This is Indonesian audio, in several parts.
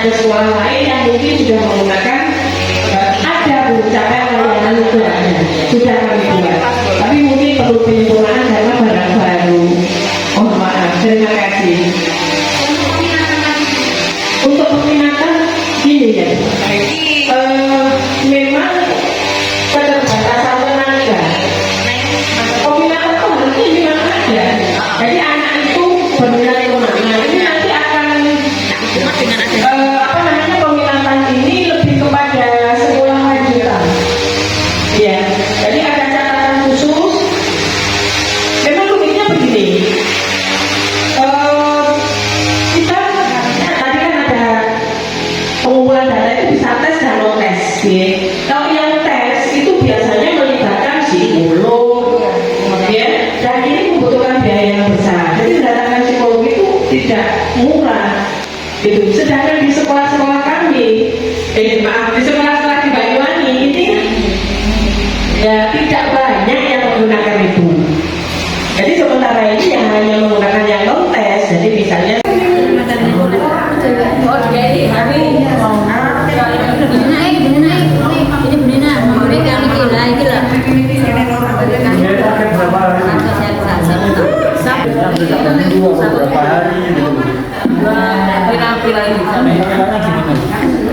ada sekolah lain yang mungkin sudah menggunakan ada capaian layanan itu ada, sudah kami buat. Tapi mungkin perlu penyempurnaan karena barang baru. Mohon maaf, terima kasih. Untuk peminatan gini ya, memang keterbatasan tenaga. Peminatan itu harusnya memang ada. Jadi anak itu berminat kemana? Ini nanti akan peminatan ini lebih kepada sekolah lanjutan. Ya, jadi ada catatan khusus. Memang uniknya begini. Kita tadi kan ada pengumpulan data itu bisa tes dan non tes. Kalau yang tes itu biasanya melibatkan psikolog, ya, dan ini membutuhkan biaya yang besar. Jadi mendatangkan psikologi itu tidak murah. Gitu. Sedangkan di sekolah-sekolah kami, di sekolah-sekolah di Banyuwangi ini ya tidak banyak yang menggunakan itu. Jadi sementara ini yang hanya menggunakan yang non tes. Jadi misalnya beberapa hari dalam rangka 1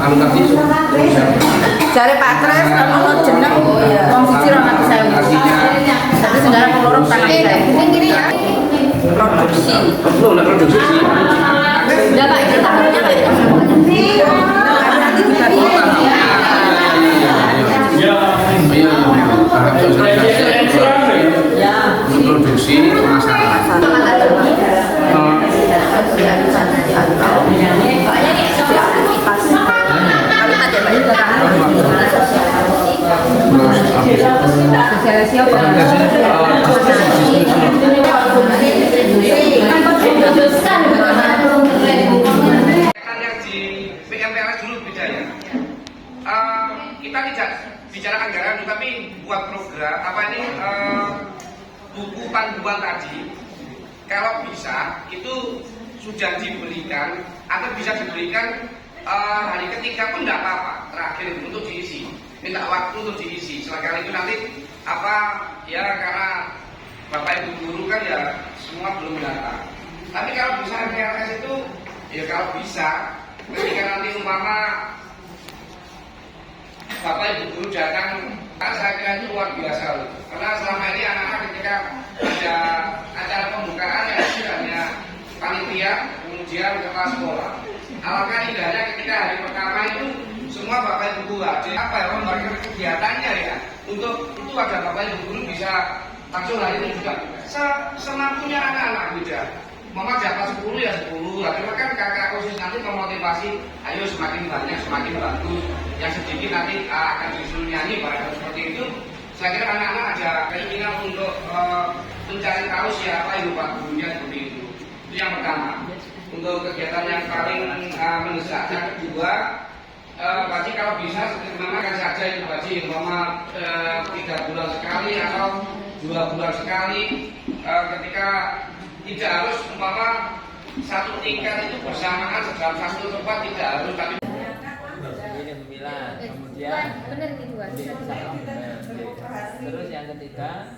tahun cari patres kalau jeneng wong siji 200.000. Tapi sekarang pelorong tangan saya. Ini ya. Produksi. Loh, nak produksi sih. Enggak Pak, ini tahapnya Pak. Nanti dibagi. Ya. Ya. Produksi masalah. Kita tidak bicara anggaran, tapi buat program buku panduan tadi, kalau bisa itu sudah diberikan atau bisa diberikan hari ketiga pun tidak apa-apa, terakhir untuk diisi, minta waktu untuk diisi. Selagi itu nanti karena Bapak Ibu guru kan ya semua belum datang. Tapi kalau bisa PLS itu ya kalau bisa ketika nanti umpama Bapak Ibu guru datang, saya kira itu luar biasa loh. Karena selama ini anak-anak ketika ada acara pembukaan ya hanya panitia, kemudian kepala sekolah. Alangkah indahnya ketika hari pertama itu semua Bapak Ibu guru memberikan kegiatannya ya. Untuk itu agar Bapak Ibu guru bisa langsung hari ini juga semampunya anak-anak muda. Mama dapat 10 ya 10. Cuma kan kakak khusus nanti memotivasi, ayo semakin banyak semakin bagus. Yang sedikit nanti akan disuruh nyanyi barang seperti itu. Saya kira anak-anak ada keinginan untuk mencari tahu siapa ibu pak gurunya seperti itu. Itu yang pertama. Untuk kegiatan yang paling mendesak. Yang kedua, Pakcik kalau bisa sederhanakan saja itu Pakcik, umpama 3 bulan sekali atau 2 bulan sekali, ketika tidak harus umpama satu tingkat itu bersamaan dalam satu tempat, tidak harus, tapi ini 9, kemudian terus yang ketiga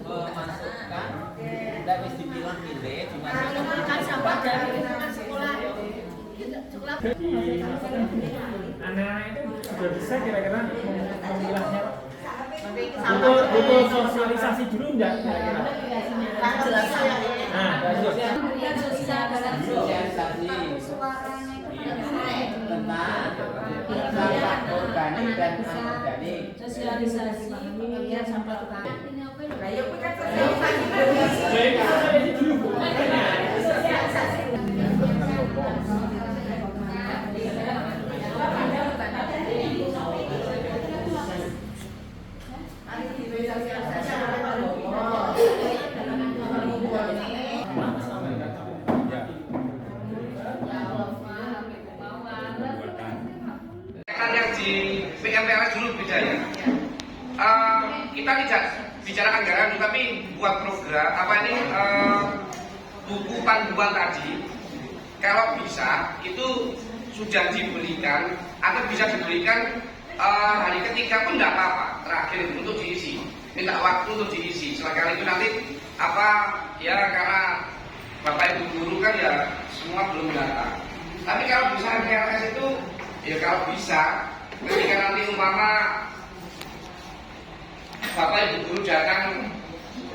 memasukkan tidak bisa dipilah-pilih dimasukkan sampah dari sekolah. Anak-anak itu sudah bisa kira-kira memilahnya. Butuh sosialisasi dulu enggak kira-kira? Sosialisasi tentang organik dan anorganik. Sosialisasi pemilihan sampah tukang. yang PLS dulu beda ya. Kita tidak bicara anggaran, tapi buat program apa ini buku panduan tadi, kalau bisa itu sudah diberikan atau bisa diberikan hari ketiga pun tidak apa-apa, terakhir untuk diisi, minta waktu untuk diisi. Selagi itu nanti apa ya, karena Bapak Ibu guru kan ya semua belum datang. Tapi kalau bisa PLS itu ya kalau bisa ketika nanti umpama Bapak Ibu guru datang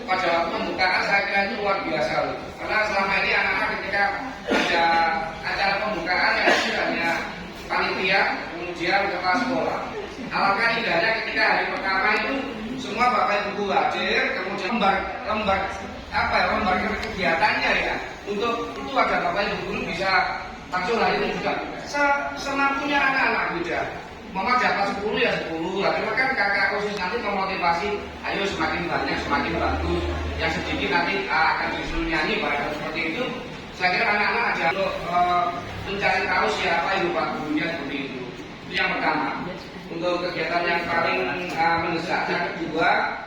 pada waktu pembukaan, saya kira itu luar biasa loh. Karena selama ini anak-anak ketika ada acara pembukaan ya hanya panitia, kemudian kepala sekolah. Alangkah indahnya ketika hari pertama itu semua Bapak Ibu guru hadir, kemudian lembar kegiatannya ya. Untuk itu agar Bapak Ibu guru bisa langsung hari itu juga semampunya anak-anak beda. Mama dapat 10 ya 10, cuma kan kakak khusus nanti memotivasi, ayo semakin banyak semakin bagus, yang sedikit nanti akan disuruh nyanyi, pada seperti itu. Saya kira anak-anak aja untuk mencari tahu siapa ibu pak gurunya seperti itu. Itu yang pertama. Untuk kegiatan yang paling mendesak. Yang kedua,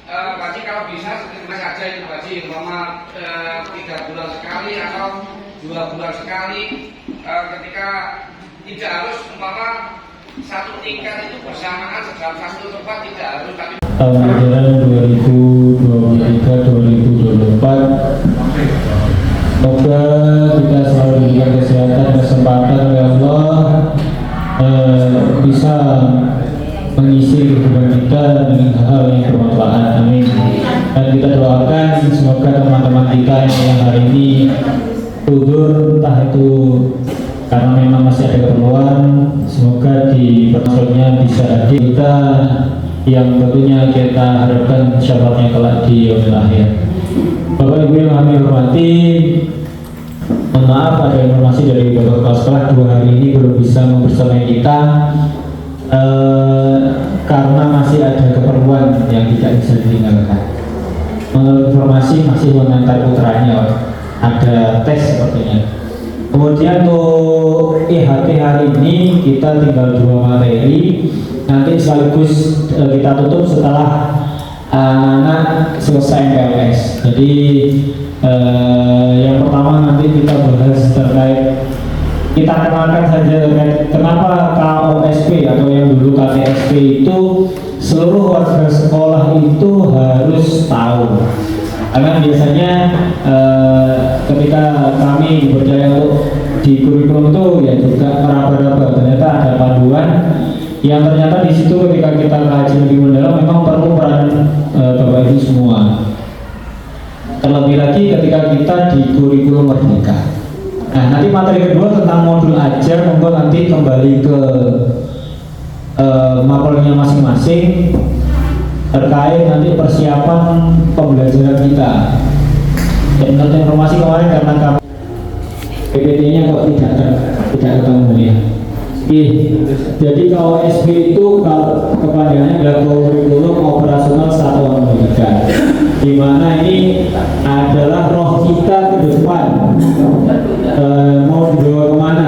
Pakcik kalau bisa seterima saja itu Pakcik, mama 3 bulan sekali atau 2 bulan sekali, ketika tidak harus umpama satu tingkat itu bersamaan dalam satu tempat, tidak harus, tapi tahun ajaran 2023-2024 semoga kita selalu diberikan kesehatan, kesempatan oleh Allah bisa mengisi kehidupan kita dengan hal yang bermanfaat, amin. Dan kita doakan semoga teman-teman kita yang hari ini tutur, entah itu karena memang masih ada keperluan, semoga di permasalahannya bisa hadir kita yang tentunya kita harapkan syaratnya kelak di yaumil akhir. Bapak Ibu yang kami hormati, mohon maaf ada informasi dari Bapak Kepala Sekolah 2 hari ini belum bisa membersamai kita karena masih ada keperluan yang tidak bisa ditinggalkan. Menurut informasi masih mengantar putranya, ada tes sepertinya. Kemudian untuk IHT hari ini kita tinggal 2 materi, nanti sekaligus kita tutup setelah anak selesai PLS. Jadi yang pertama nanti kita bahas terkait, kita kenalkan saja terkait kenapa KOSP atau yang dulu KTSP itu seluruh warga sekolah itu harus tahu. Karena biasanya ketika kami dipercaya untuk di kurikulum itu ya juga meraba-raba, ternyata ada panduan yang ternyata di situ ketika kita kaji lebih mendalam memang perlu peran Bapak Ibu semua. Terlebih lagi ketika kita di kurikulum merdeka. Nah, nanti materi kedua tentang modul ajar, monggo nanti kembali ke mapelnya masing-masing terkait nanti persiapan pembelajaran kita. Dan menurut informasi kemarin karena kami PPT-nya kok tidak ketemu ya. Jadi KOSP itu kepanjangannya adalah kurikulum operasional satuan pendidikan, di mana ini adalah roh kita ke depan, mau dibawa kemana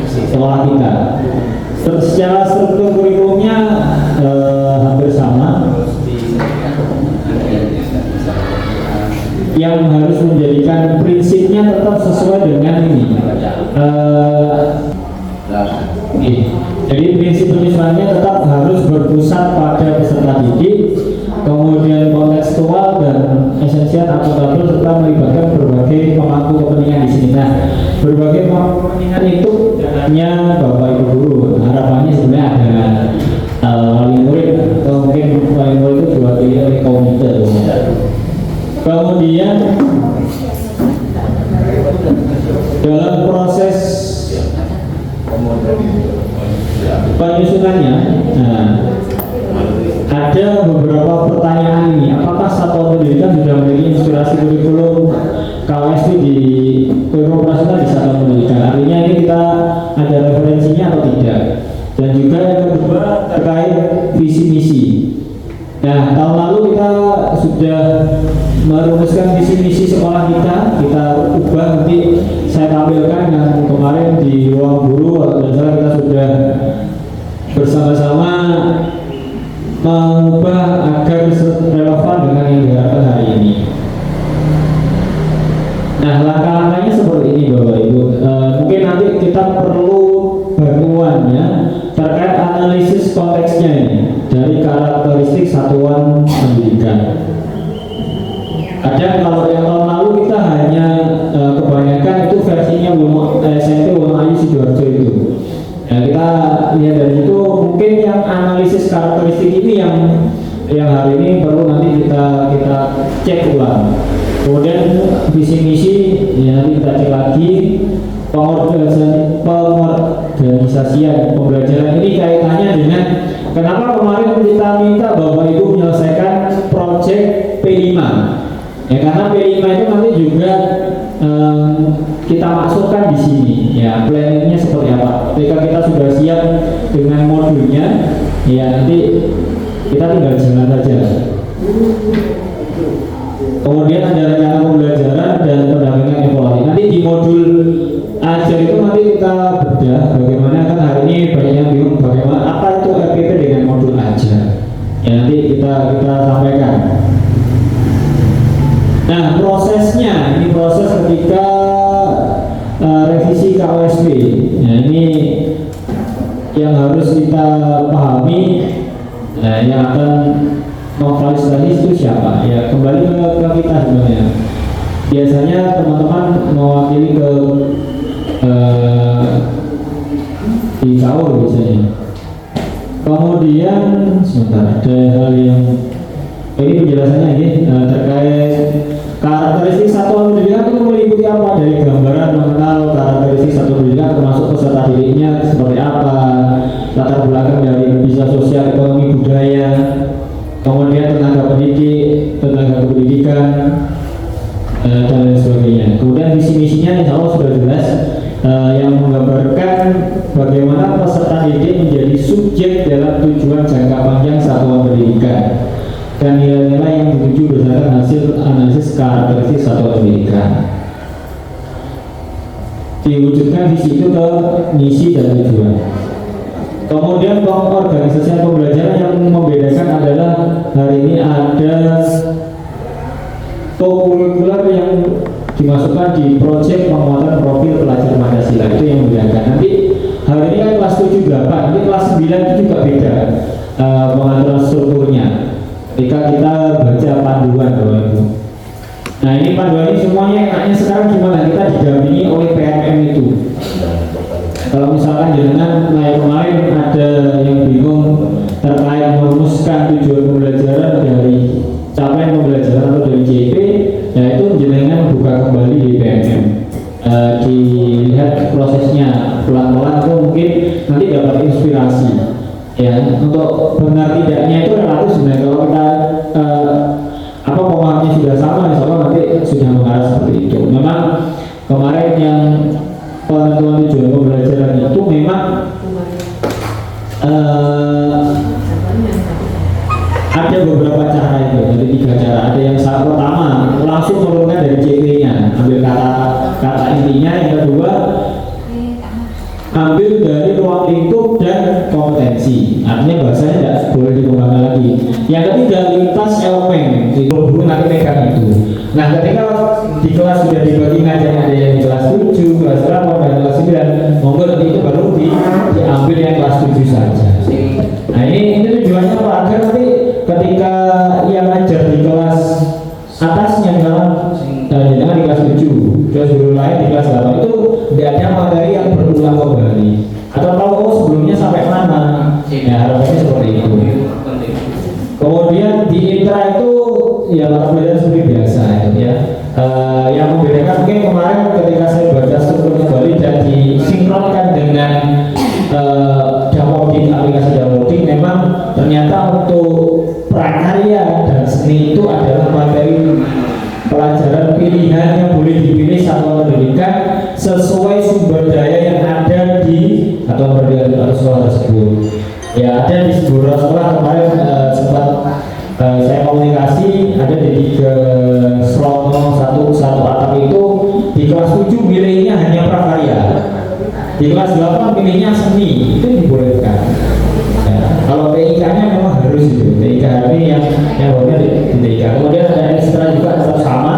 sekolah kita. Secara struktur kurikulumnya hampir sama, yang harus menjadikan prinsipnya tetap sesuai dengan ini. Jadi prinsip penyusunannya tetap harus berpusat pada peserta didik, kemudian kontekstual dan esensial akuntabel serta melibatkan berbagai pemangku kepentingan di sini. Nah, berbagai pemangku kepentingan itu hanya Bapak Ibu guru. Harapannya sebenarnya ada wali murid atau mungkin wali murid itu diwakili oleh komite. Kemudian dalam proses penyusunannya, ada beberapa pertanyaan ini. Apakah satuan pendidikan sudah memiliki inspirasi kurikulum KOSP di kurikulum operasional di satuan pendidikan? Artinya ini kita ada referensinya atau tidak? Dan juga yang kedua terkait visi misi. Nah, tahun lalu kita sudah merumuskan visi misi sekolah kita ubah, nanti saya tampilkan yang kemarin di ruang guru atau tidak salah kita sudah bersama-sama mengubah agar relevan dengan yang diharapkan hari ini. Nah, langkah-langkahnya seperti ini Bapak Ibu. Mungkin nanti kita perlu bantuannya terkait analisis konteksnya ini dari karakteristik satuan pendidikan. Ada kalau yang tahun lalu kita hanya kebanyakan itu versinya SMP Wonoayu Sidoarjo itu. Nah, kita lihat dari itu mungkin yang analisis karakteristik ini yang hari ini perlu nanti kita cek ulang. Kemudian visi misi ya nanti kita cek lagi. Pengorganisasian pembelajaran ini kaitannya dengan kenapa kemarin kita minta Bapak Ibu menyelesaikan proyek P5 ya, karena P5 itu nanti juga kita masukkan di sini ya, planningnya seperti apa. Ketika kita sudah siap dengan modulnya ya nanti kita tinggal jalan saja. Kemudian ada rencana pembelajaran dan pendampingan evaluasi. Nanti di modul ajar itu nanti kita bedah bagaimana, kan hari ini banyak yang bingung bagaimana apa itu RPP dengan modul ajar. Ya nanti kita sampaikan. Nah, prosesnya ini proses ketika revisi KOSP. Nah, ini yang harus kita pahami. Nah, yang akan memfasilitasi itu siapa? Ya kembali ke kita sebenarnya. Biasanya teman-teman mewakili ke di KAUR biasanya. Kemudian sebentar, ada hal yang ini penjelasannya ini terkait karakteristik satuan pendidikan itu meliputi apa, dari gambaran mengenal karakteristik satuan pendidikan termasuk peserta didiknya seperti apa, latar belakang dari bisa sosial, ekonomi, budaya, kemudian tenaga pendidik, tenaga pendidikan, dan lain sebagainya. Kemudian visi misinya insya Allah sudah jelas, yang menggambarkan bagaimana peserta didik menjadi subjek dalam tujuan jangka panjang satuan pendidikan dan nilai-nilai yang dituju berdasarkan hasil analisis karakteristik satuan pendidikan. Diwujudkan visi itu ke misi dan tujuan. Kemudian pengorganisasian pembelajaran yang membedakan adalah hari ini ada co-curricular yang dimasukkan di proyek penguatan profil pelajar Pancasila, itu yang membedakan. Nanti hari ini kan kelas 7 8, nanti kelas 9 itu juga beda pengaturan strukturnya. Ketika kita baca panduan Bapak Ibu. Nah, ini panduan ini semuanya enaknya sekarang gimana? Kita didampingi oleh PMM itu. Kalau misalkan jenengan kemarin ada yang bingung terkait merumuskan tujuan pembelajaran dari capaian pembelajaran atau dari JP, ya itu jenengan buka kembali di PMM, dilihat prosesnya pelan-pelan, itu mungkin nanti dapat inspirasi. Ya, untuk benar tidaknya itu relatif sebenarnya. Kalau kita pemahamannya sudah sama, insya Allah nanti sudah mengarah seperti itu. Memang kemarin yang penentuan tujuan pembelajaran itu memang ada beberapa cara itu, jadi 3 cara. Ada yang pertama langsung menurunkan dari JP-nya, ambil kata intinya. Yang kedua ambil dari ruang lingkup dan kompetensi, artinya bahasanya tidak boleh dikembangkan lagi. Yang ketiga lintas elemen, itu dulu nanti pegang itu. Nah, ketika di kelas sudah dibagi ngajarnya, ada yang di kelas 7, kelas berapa, dan kelas 9, monggo nanti itu baru diambil yang kelas 7 saja. Nah, ini tujuannya apa? Agar nanti ketika yang ngajar di kelas atasnya jangan di kelas 7, kelas guru lain di kelas 8 itu tidak ada materi yang berulang kembali atau tahu sebelumnya sampai mana. Ya, harapannya seperti itu. Kemudian di intra itu ya mata pelajaran seperti biasa ya. Yang membedakan mungkin kemarin ketika saya baca struktur kembali dan disinkronkan dengan downloading, aplikasi downloading, memang ternyata untuk prakarya dan seni itu adalah materi pelajaran pilihan yang boleh dipilih satuan pendidikan sesuai sumber daya yang ada di satuan pendidikan atau sekolah tersebut. Ya, ada di sebuah sekolah kemarin sempat saya komunikasi, ada di 3 slot 1 atap itu di kelas 7 milihnya hanya prakarya, di kelas 8 milihnya seni, itu dibolehkan. Kalau PIK-nya memang harus itu. PIK ini yang boleh di PIK. Kemudian ada ekstra juga tetap sama.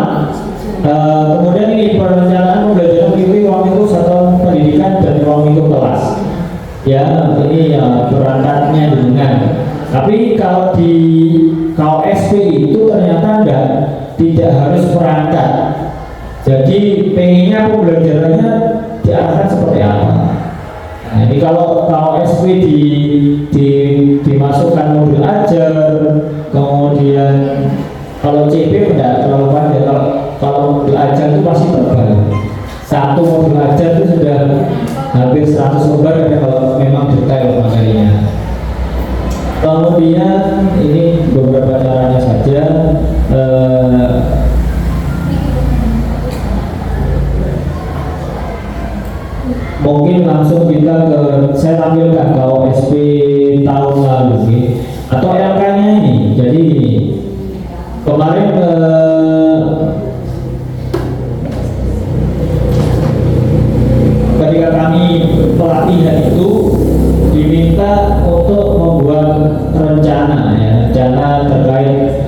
Kemudian ini perencanaan pembelajaran mengikuti ruang lingkup satuan pendidikan dan ruang lingkup kelas. Ya, ini ya perangkatnya dengan. Tapi kalau di KOSP itu ternyata tidak harus perangkat. Jadi pengennya pembelajarannya diarahkan seperti apa. Nah, ini kalau KOSP dimasukkan modul ajar, kemudian kalau CP tidak terlalu panjang. Kalau modul ajar itu pasti tebal. Satu modul ajar itu sudah hampir 100 lembar ya kalau memang detail materinya. Kemudian ini beberapa caranya saja. Mungkin langsung kita ke, saya tampilkan KOSP tahun lalu nih, atau LK-nya ini. Jadi kemarin ketika kami pelatihan itu diminta untuk membuat rencana terkait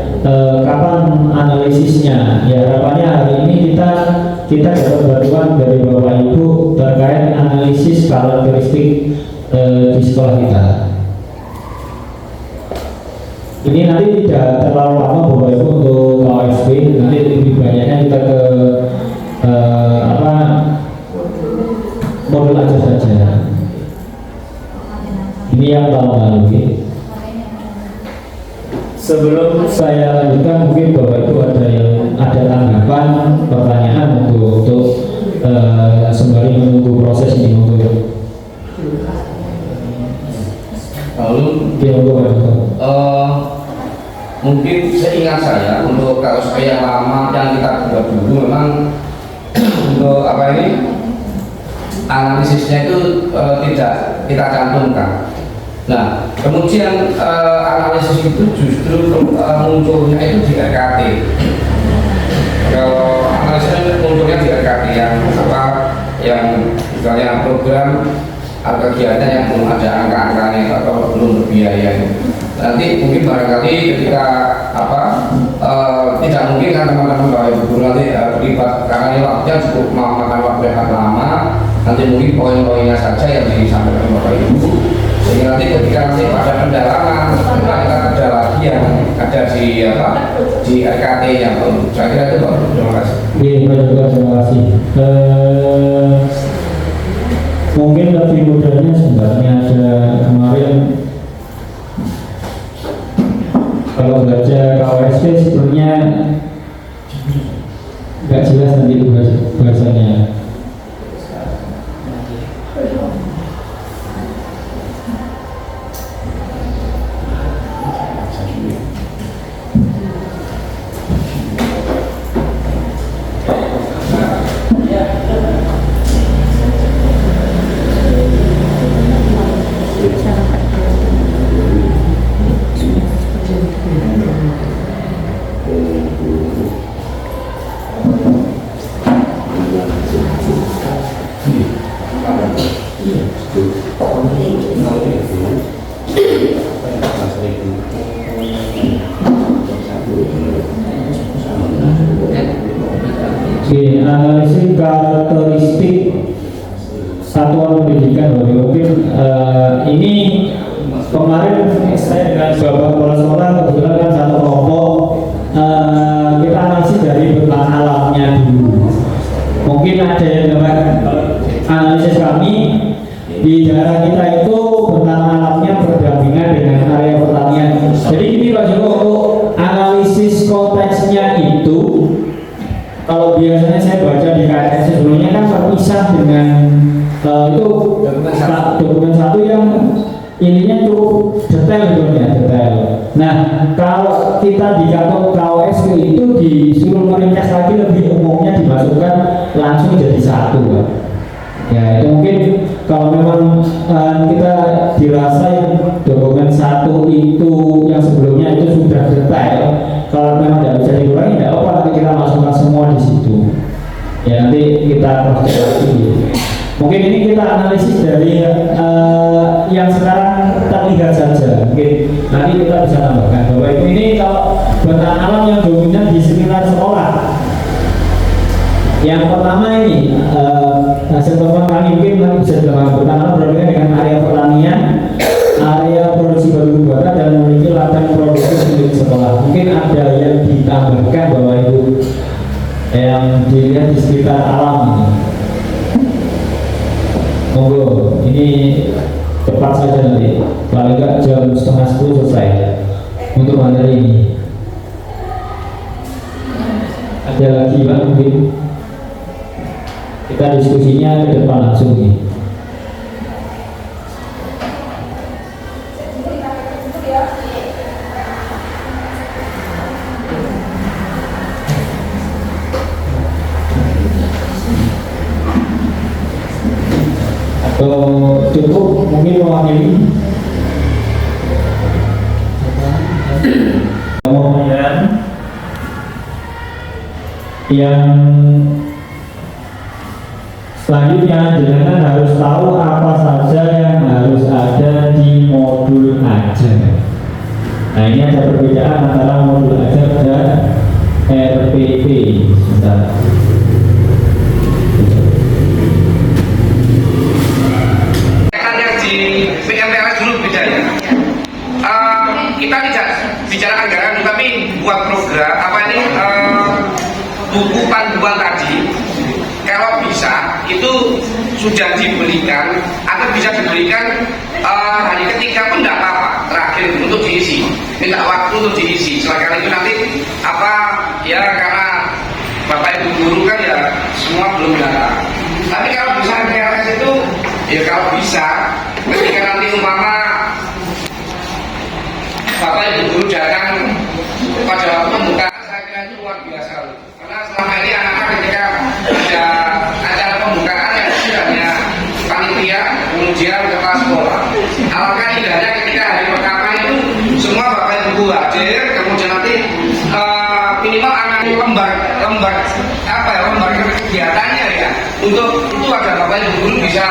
kapan analisisnya. Ya, harapannya hari ini kita dapat bantuan dari Bapak Ibu terkait analisis karakteristik di sekolah kita. Ini nanti tidak terlalu lama Bapak Ibu untuk KOSP, nanti lebih banyaknya kita ke modul aja saja. Ini yang tahun lalu. Sebelum saya lanjutkan, mungkin Bapak Ibu ada tanggapan, pertanyaan untuk sembari menunggu proses ini mungkin seingat saya untuk KOSP yang lama yang kita buat dulu memang untuk analisisnya itu tidak kita cantumkan. Nah, kemudian analisis itu justru munculnya itu di RKT. Kalau analisis munculnya di RKT yang misalnya program atau kegiatan yang belum ada angka-angkanya atau belum berbiaya. Nanti mungkin barangkali ketika tidak mungkin kan teman-teman Bapak Ibu nanti terlibat karena ini waktunya cukup memakan waktu yang lama. Nanti mungkin poin-poinnya saja yang disampaikan Bapak Ibu. Sehingga nanti ketika pada pendalaman kita ada lagi yang ada di RKT yang saya kira itu Pak. Terima kasih. Terima kasih. Mungkin lebih mudahnya sebenarnya ada kemarin kalau baca KOSP sebenarnya nggak jelas nanti bahasanya. Analisis karakteristik satuan pendidikan. Mungkin ini kemarin saya dengan Bapak Kepala Sekolah kebetulan kan satu kelompok kita analisis dari bentangan alamnya dulu. Mungkin ada yang dapat analisis kami di daerah kita itu bentangan alamnya berdampingan dengan area pertanian. Jadi ini Pak Joko, untuk analisis konteksnya itu kalau biasanya saya baca di KS sebelumnya kan terpisah dengan itu dokumen satu yang ininya cukup detail sebenarnya detail. Nah, kalau kita di kantor KOSP itu disuruh meringkas lagi, lebih umumnya dimasukkan langsung jadi satu, Pak. Ya, itu mungkin kalau memang kita dirasa yang dokumen satu itu yang sebelumnya itu sudah detail, kalau memang tidak bisa dikurangi, tidak apa, nanti kita masukkan semua di situ. Ya, nanti kita cross check lagi. Mungkin ini kita analisis dari yang sekarang terlihat saja. Mungkin nanti kita bisa tambahkan bahwa ini kalau bentang alam yang dominan di sekitar sekolah. Yang pertama ini hasil temuan kami mungkin nanti bisa dilakukan bentang alam berbeda dengan area pertanian, area produksi batu bara dan memiliki ladang produksi milik sekolah. Mungkin ada yang ditambahkan bahwa itu yang dilihat di sekitar alam ini. Monggo, ini cepat saja nanti, paling enggak jam 9:30 selesai untuk materi ini. Ada lagi Pak mungkin? Kita diskusinya ke depan langsung nih. Atau cukup mungkin mewakili kemudian yang selanjutnya jenengan harus tahu apa saja yang harus ada di modul ajar. Nah ini ada perbedaan antara modul ajar dan RPP misalnya. PMPLS dulu beda ya. Kita tidak bicara anggaran, tapi buat program apa ini buku panduan tadi, kalau bisa itu sudah diberikan atau bisa diberikan hari ketiga pun tidak apa-apa, terakhir untuk diisi, minta waktu untuk diisi. Selain itu nanti apa ya karena bapak ibu guru kan ya semua belum datang. Tapi kalau bisa PMPLS itu ya kalau bisa ketika nanti umpama bapak ibu guru datang pada pembukaan, saya kira itu luar biasa karena selama ini anak-anak ketika ada acara pembukaan ya hanya panitia kemudian kepala sekolah. Alangkah indahnya ketika hari pertama itu semua bapak ibu guru hadir, kemudian nanti minimal anak lembar kegiatannya ya untuk itu agar bapak ibu guru bisa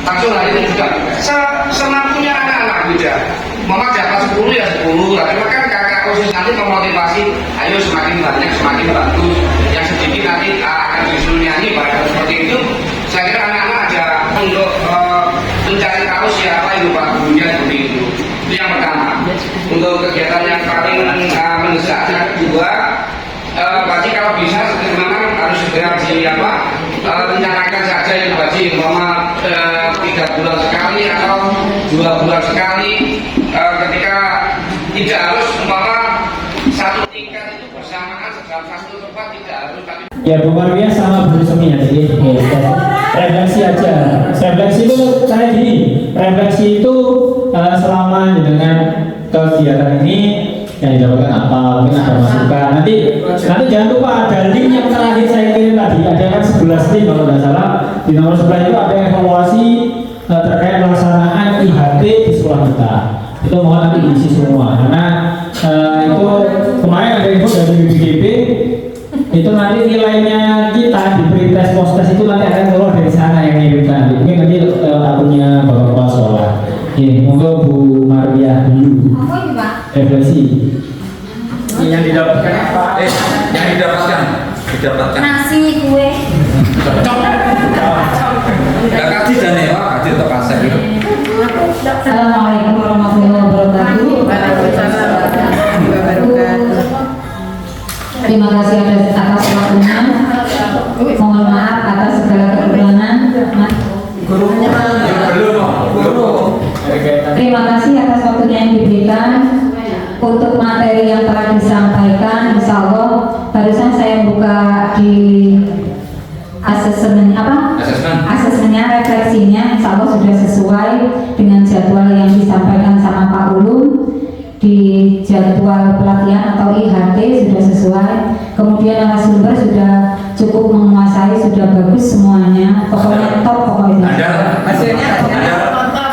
langsung hari ini juga semampunya anak-anak beda. Mama dapat 10 ya 10, tapi kan kakak khusus nanti memotivasi, ayo semakin banyak semakin bagus, yang sedikit nanti akan disuruh nyanyi pada seperti itu. Saya kira anak-anak ada untuk mencari tahu siapa ibu pak gurunya seperti itu. Itu yang pertama. Untuk kegiatan yang paling mendesak, yang kedua Baji kalau bisa memang harus segera rencanakan saja yang Baji umpama 3 bulan sekali atau 2 bulan sekali, ketika tidak harus umpama satu tingkat itu bersamaan dalam satu tempat, tidak harus tapi ya Bu Maria sama Bu Semi ya jadi refleksi aja. Refleksi itu kayak gini, refleksi itu selama dengan kegiatan ini yang didapatkan apa, mungkin ada masukan. Nanti jangan lupa ada link yang terakhir saya kirim tadi, ada kan 11 link kalau tidak salah. Di nomor 11 itu ada evaluasi terkait pelaksanaan IHT di sekolah kita. Itu mohon nanti diisi semua karena itu kemarin ada info dari BPGP itu nanti nilainya kita di pre-test post-test itu nanti akan keluar dari sana yang ngirimkan. Mungkin nanti akunnya bapak kepala sekolah. Ini monggo Bu Maria dulu. Apa ini Pak? Refleksi. Yang didapatkan apa? yang didapatkan Nasi, kue. nggak kasih dan ya kasih atau kasih gitu. Assalamualaikum warahmatullahi wabarakatuh. Terima kasih atas waktunya. Mohon maaf atas segala kekurangan. Terima kasih atas waktunya yang diberikan. Untuk materi yang telah disampaikan, insya Allah barusan saya buka di asesmennya, refleksinya, insya Allah sudah sesuai dengan jadwal yang disampaikan sama Pak Ulum. Di jadwal pelatihan atau IHT sudah sesuai, kemudian narasumber sudah cukup menguasai, sudah bagus semuanya, pokoknya top pokoknya.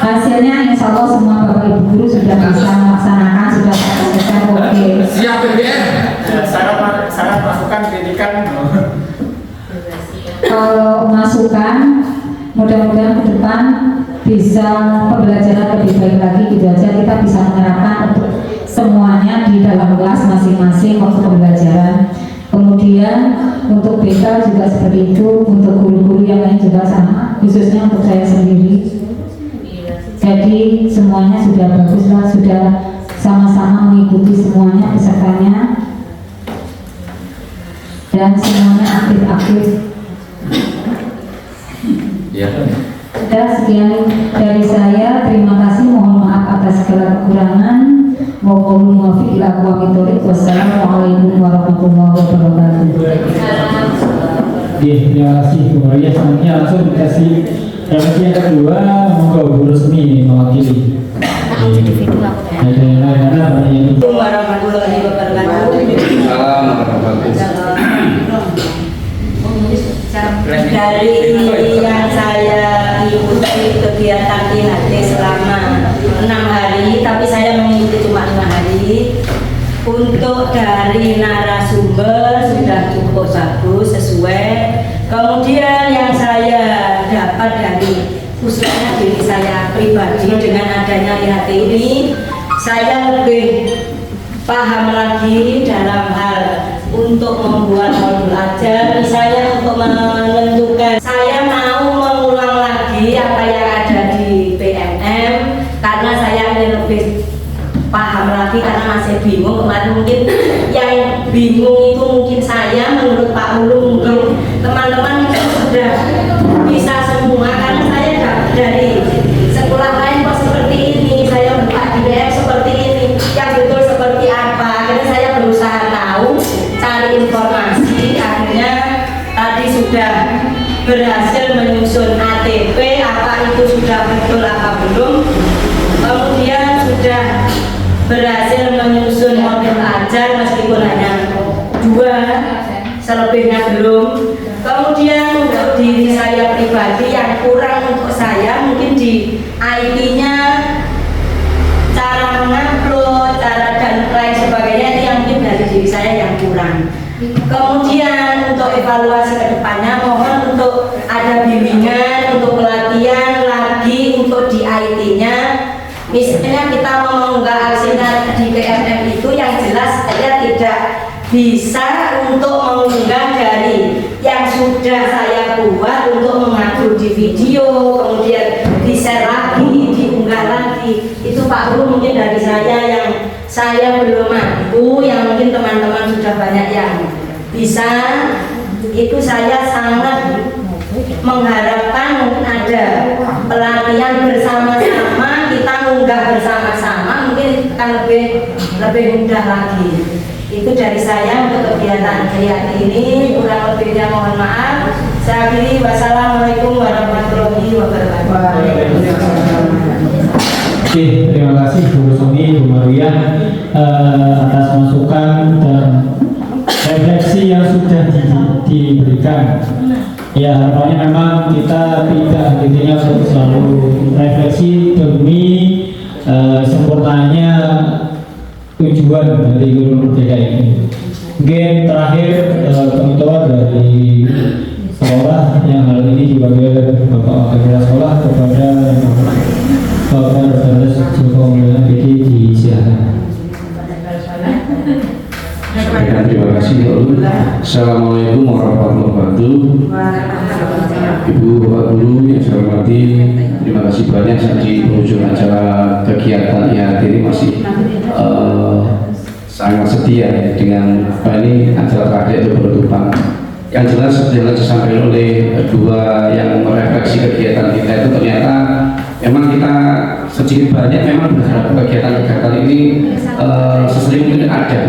Hasilnya insya Allah semua Bapak Ibu Guru sudah bisa melaksanakan, sudah selesai. Oke. Siap PBN. Syarat masukan kritikan. Kalau masukan mudah-mudahan ke depan bisa pembelajaran lebih baik lagi gitu aja, kita bisa menerapkan untuk semuanya di dalam kelas masing-masing waktu pembelajaran. Kemudian untuk BK juga seperti itu, untuk guru-guru yang lain juga sama, khususnya untuk saya sendiri. Jadi semuanya sudah bagus lah, sudah sama-sama mengikuti semuanya pesertanya dan semuanya aktif-aktif. Ya. Sudah sekian dari saya, terima kasih, mohon maaf atas segala kekurangan. Mohon maaf ila wassalamualaikum warahmatullahi wabarakatuh. Terima kasih Bu Maria. Selanjutnya langsung dikasih refleksi yang kedua, monggo Bu Rusmi mewakili. Ada yang lain ada yang warahmatullahi wabarakatuh. Salam warahmatullahi Dari yang saya ikuti kegiatan IHT selama 6 hari, tapi saya mengikuti cuma 5 hari. Untuk dari narasumber sudah cukup bagus, sesuai. Kemudian yang saya dapat dari khususnya diri saya pribadi dengan adanya IHT ini, saya lebih paham lagi dalam hal untuk membuat modul ajar, misalnya untuk menentukan saya mau mengulang lagi apa yang ada di PNM, karena saya ingin lebih paham lagi karena masih bingung. Kemarin mungkin yang bingung itu mungkin saya, menurut Pak Ulu mungkin teman-teman mungkin sudah bisa semua, karena saya dari sekolah lain kok seperti ini, saya buka di DM seperti ini, yang betul seperti apa. Akhirnya saya berusaha tahu, cari informasi, akhirnya tadi sudah berhasil menyusun ATP, apa itu sudah betul apa belum. Kemudian sudah berhasil menyusun model ajar meskipun hanya 2, selebihnya belum. Kemudian untuk diri saya pribadi yang kurang untuk saya mungkin di IT-nya, cara mengupload, cara dan lain sebagainya, itu yang mungkin dari diri saya yang kurang. Kemudian untuk evaluasi ke depannya, mohon untuk ada bimbingan untuk pelatihan lagi untuk di IT-nya. Misalnya kita mau mengunggah aksinya di PNM itu, yang jelas saya tidak bisa untuk mengunggah dari yang sudah saya buat untuk mengupload di video, kemudian di-share lagi, diunggah lagi. Itu Pak Guru mungkin dari saya yang saya belum mampu, yang mungkin teman-teman sudah banyak yang bisa. Itu saya sangat mengharapkan mungkin ada pelatihan bersama-sama, kita mengunggah bersama-sama, mungkin akan lebih mudah lagi. Itu dari saya untuk kegiatan hari ini, kurang lebihnya mohon maaf. Saya akhiri, wassalamualaikum warahmatullahi wabarakatuh. Oke, terima kasih Bu Rusmi, Bu Maria atas masukan dan refleksi yang sudah diberikan. Ya, harapannya memang kita tidak intinya untuk selalu refleksi demi sempurnanya tujuan dari Guru Merdeka ini. Mungkin terakhir ketua dari sekolah yang hal ini dibagikan Bapak Kepala Sekolah kepada Bapak Dr. Joko Mulyono, jadi disilakan. Terima kasih Pak Ulu. Assalamualaikum warahmatullahi wabarakatuh. Ibu Bapak Guru yang saya hormati, terima kasih banyak di penghujung acara kegiatan IHT ini masih sangat setia dengan apa ini acara terakhir itu penutupan. Yang jelas seperti yang disampaikan oleh dua yang merefleksi kegiatan kita itu, ternyata memang kita sedikit banyak memang berharap kegiatan-kegiatan ini sesering mungkin ada.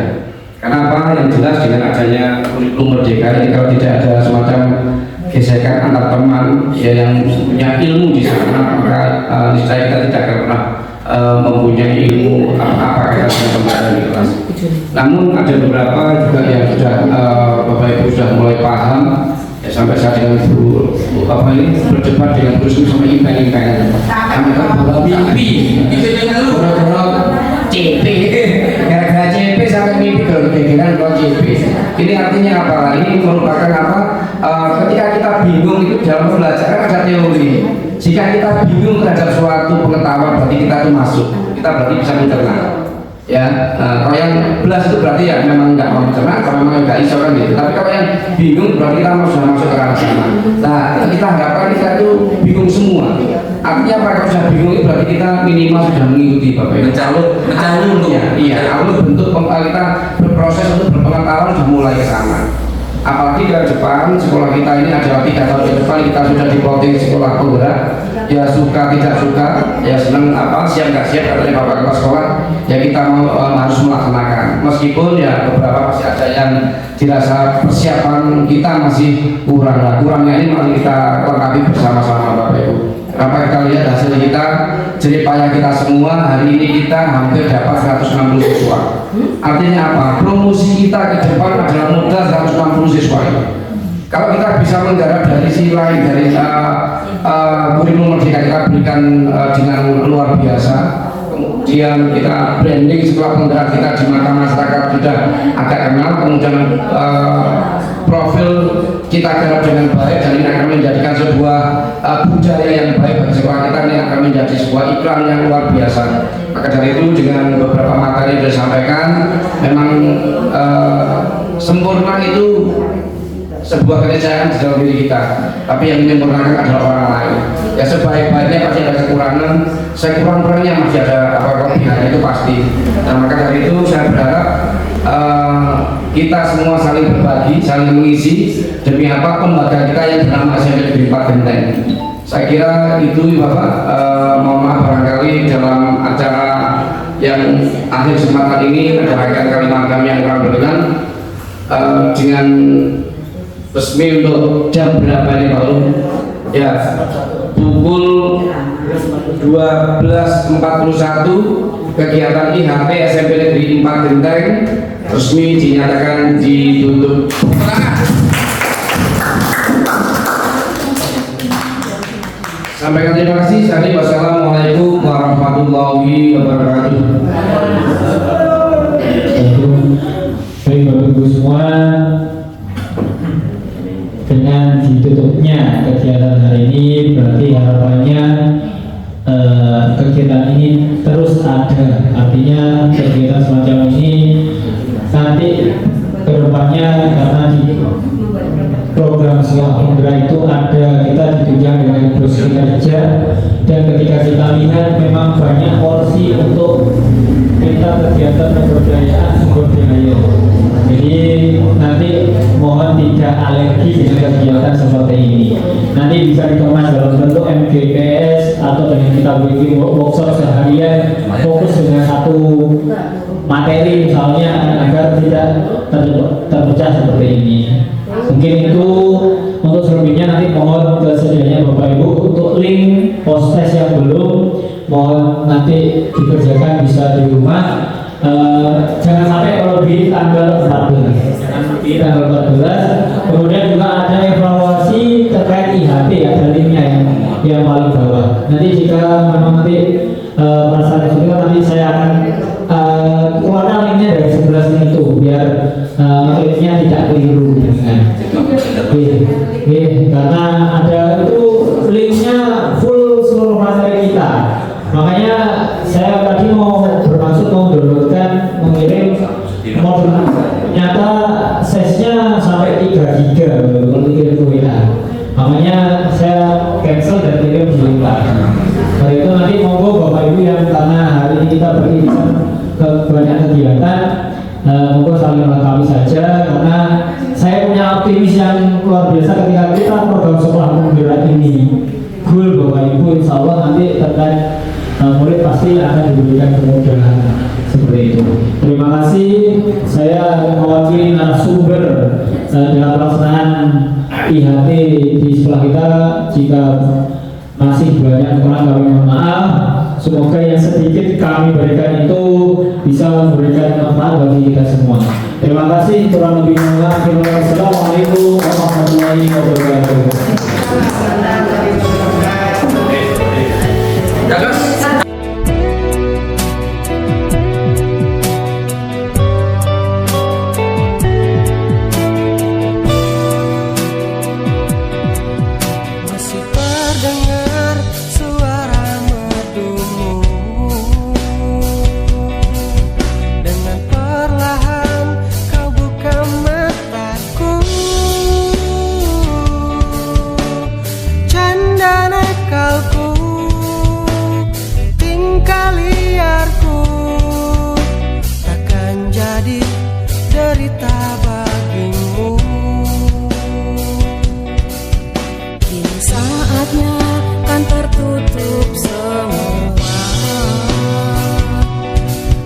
Karena apa? Yang jelas dengan adanya kurikulum merdeka ini, kalau tidak ada semacam gesekan antar teman ya yang punya ilmu di sana, maka niscaya kita tidak akan pernah mempunyai ilmu apa kata teman di kelas. Namun ada beberapa juga yang sudah Bapak Ibu sudah mulai paham ya, sampai saat dengan Bu apa ini berdebat dengan Bu Rusmi sampai impeng-impengan. Mimpi, CP, gara-gara CP sampai mimpi kalau kegiatan kalau CP. Ini artinya apa? Ini merupakan apa? Ketika kita bingung itu dalam pembelajaran ada teori. Jika kita bingung terhadap suatu pengetahuan, berarti kita itu masuk, kita berarti bisa mencerna. Ya, kalau yang belas itu berarti ya memang nggak mau mencerna, kalau memang nggak iso kan gitu. Tapi kalau yang bingung berarti kita sudah masuk ke arah sana. Nah, kita harapkan kita itu bingung semua. Artinya apa? Kalau sudah bingung itu berarti kita minimal sudah mengikuti Bapak Ibu. Mencalur ya, iya. Kalau bentuk kita berproses untuk berpengetahuan sudah mulai ke sana. Apalagi dari Jepang, sekolah kita ini adalah 3 tahun ke depan kita sudah diplotting sekolah penggerak. Ya suka tidak suka, ya senang apa siap nggak siap katanya bapak kepala sekolah, ya kita mau harus melaksanakan. Meskipun ya beberapa masih ada yang dirasa persiapan kita masih kurang lah. Kurangnya ini mari kita lengkapi bersama-sama Bapak Ibu. Kenapa kita lihat hasil kita, jerih payah kita semua hari ini kita hampir dapat 160 siswa. Artinya apa? Promosi kita ke depan adalah modal 160 siswa ini. Kalau kita bisa menggarap dari sisi lain, dari kurikulum merdeka kita berikan dengan luar biasa, kemudian kita branding setelah penggerak kita di mata masyarakat sudah agak kenal, kemudian profil kita garap dengan baik, dan ini akan menjadikan sebuah budaya yang baik bagi sekolah kita, ini akan menjadi sebuah iklan yang luar biasa. Maka dari itu dengan beberapa materi yang disampaikan, memang sempurna itu sebuah keniscayaan di dalam diri kita, tapi yang menyempurnakan adalah orang lain. Ya sebaik-baiknya pasti ada kekurangan, sekurang-kurangnya masih ada kelebihan, itu pasti. Nah maka dari itu saya berharap kita semua saling berbagi, saling mengisi demi apa pembagian kita yang bernama SMP Negeri 4 Genteng. Saya kira itu Bapak, mohon maaf barangkali dalam acara yang akhir kesempatan ini ada bagian kalimat kami yang kurang berkenan dengan resmi untuk jam berapa ini Pak Ulum? Ya, pukul 12.41 kegiatan IHT SMP Negeri 4 Genteng resmi dinyatakan ditutup. Sampaikan terima kasih. Wassalamualaikum warahmatullahi wabarakatuh. Baik Bapak Ibu semua, dengan ditutupnya kegiatan hari ini berarti harapannya kegiatan ini terus ada. Artinya kegiatan semacam ini nanti kedepannya, karena di program sekolah penggerak itu ada, kita ditunjang dengan bus kinerja, dan ketika kita lihat memang banyak porsi untuk kita kegiatan kebudayaan sumber daya. Jadi nanti mohon tidak alergi dengan kegiatan seperti ini. Nanti bisa dikemas dalam bentuk MGPS atau dengan kita bikin workshop seharian fokus dengan satu materi misalnya, agar tidak terpecah seperti ini. Mungkin itu untuk selebihnya nanti mohon kesediaannya Bapak Ibu untuk link post-test yang belum, mohon nanti dikerjakan bisa di rumah. Jangan sampai lebih tanggal 14, jangan lebih tanggal 14. Kemudian juga ada evaluasi terkait IHT, ada linknya yang paling bawah. Nanti jika memang nanti merasa kesulitan, nanti saya akan keluarkan linknya dari 11 itu biar linknya tidak keliru dengan karena ada itu linknya full seluruh materi kita. Makanya saya tadi mau bermaksud mau downloadkan, mengirim modul, ternyata size-nya sampai 3 GB kalau kirim ke WA. Makanya saya cancel dan kirim di WA. Dari itu nanti monggo Bapak Ibu yang karena hari ini kita beririsan ke banyak kegiatan, monggo saling melengkapi saja, karena saya punya optimis yang luar biasa ketika kita program sekolah penggerak ini. Goal Bapak Ibu insya Allah nanti terkait murid pasti akan diberikan kemudahan seperti itu. Terima kasih. Saya mewakili narasumber dalam pelaksanaan IHT di sekolah kita. Jika masih banyak kurang, kami mohon maaf. Semoga yang sedikit kami berikan itu bisa memberikan manfaat bagi kita semua. Terima kasih. Kurang lebih mohon. Assalamualaikum warahmatullahi wabarakatuh. akalku, tingkah liarku takkan jadi derita bagimu. Kini saatnya kan tertutup semua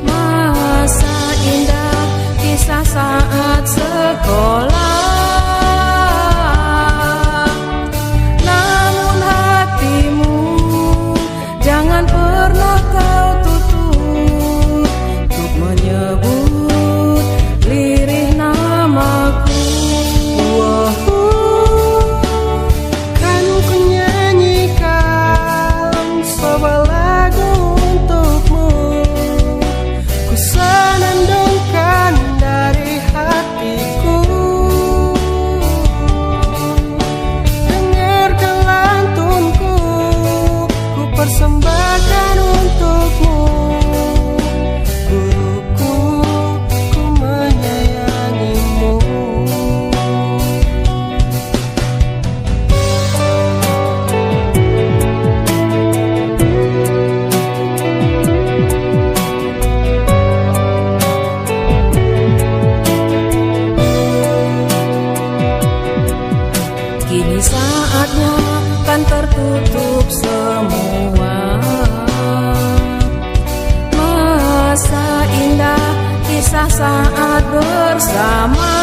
masa indah kisah saat sekolah. Namun hatimu jangan pernah kau tutup untuk menyebut lirih namaku. Kan ku nyanyikan sebuah lagu untukmu, ku senandungkan dari hatiku. Dengarkan lantunku, ku persembahkan untukmu. Guruku, ku menyayangimu. Kini saatnya kan tertutup semua masa indah kisah saat bersama.